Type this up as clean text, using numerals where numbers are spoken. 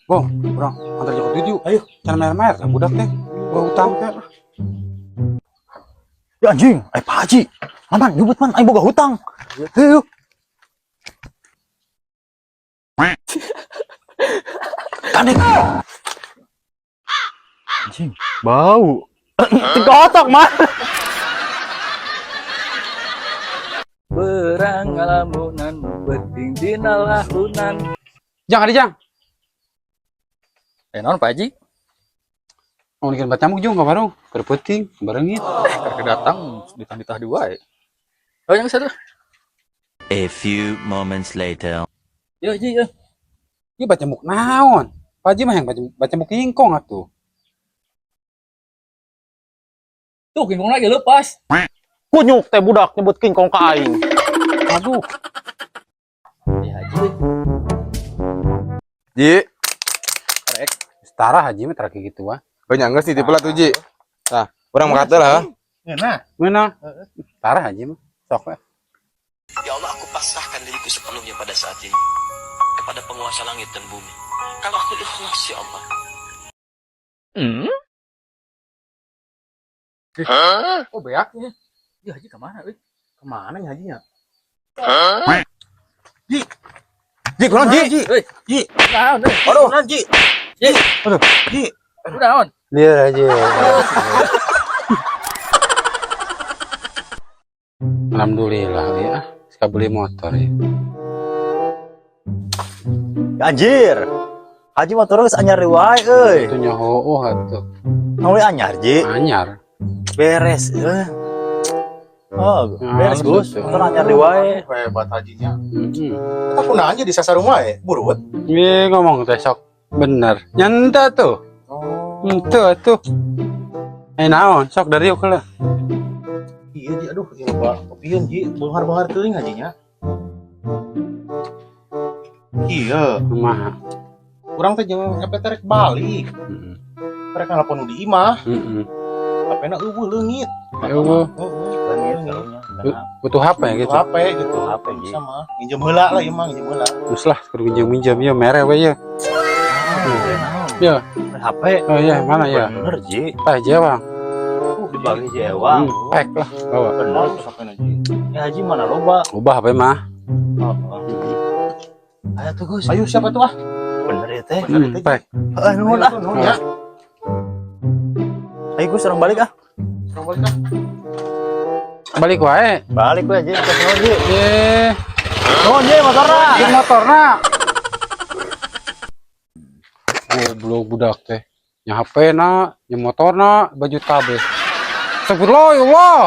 Bong, bro, antar Joko tuju. Ayo, jangan main-main lah budak teh. Gua hutang teh. Ya anjing, Pak Haji. Aman, nyebut man, aing boga hutang. Ayo. Kadek. Anjing, bau. Tegotok, man. Berang ngalamunan beting dina lahunan. Jang, ada Jang. Non Pak Haji, Mau bikin bacamuk juga baru. Kerpeting, barengit. karena datang ditah dua ya. Oh yang satu. A few moments later. Yo Haji, yo. Ini bacamuk naon? Pak Haji mah yang bacamuk kingkong atuh. Tuh kingkong lagi lepas. Kunyuk teh budak nyebut king kong ka aing. Aduh, Ya Haji. Ji, setara Haji mah terakhir gitu wah. banyak nggak sih tipe lah tuh Ji? Nah, orang mengata lah. Mana? Setara Haji mah. Sok we. Ya Allah, aku pasrahkan diriku sepenuhnya pada saat ini kepada penguasa langit dan bumi. Kalau aku ikhlas, ya Allah. Oh, beaknya. Ya Haji kemana? Kemana nih Hajinya? Ji, kurang Ji. Ji, naon? Aduh, Ji. Udah naon? Dia aja. Alhamdulillah ya. Sekarang beli motor ya. Anjir. Haji motor geus anyar wae euy. Itu nyoho atuh. Nawe anyar Ji. Anyar. Beres. Oh, beres Gus. Motor anyar wae. Hebat hajinya. Heeh. Aku nanya di sasar rumah ya, buruan. Iya ngomong teh sok. Bener. Nyanta tuh. Itu atuh. Naon sok dari yuk lah. Iya Ji, aduh, iya Pak. Kopian Ji, benghar-benghar teuing hajinya. Iya, Kumaha? kurang teh jeung EP terek balik. Heeh. Mereka nelpon di imah, Heeh. HP-na eueuh leungit. Eueuh. Heeh. Butuh HP ya gitu. HP gitu. HP, Ji. Sama minjem heula lah ieu mah, minjem heula. Terus lah kudu minjem ya mere we ya. Ya. HP. Oh iya, mana ya? Bener Ji. Tah aja, Bang. Dibagi jewang. Pek lah bawa. Bener. HP-na Ji. Ya Haji mana loba. Ubah HP mah. Ayo tuh Gus. Ayo siapa tuh ah? Bener ya teh. Pek. Nuhun ah. Nuhun ya. Ayo Gus orang balik ah. Orang balik ah. Balik wae. Balik we Ji. Nuhun Ji. Ye, Nuhun Ji motorna. di motorna. Goblok budak teh. Nya HP na, nya motorna, baju kabeh. Astagfirullah ya Allah.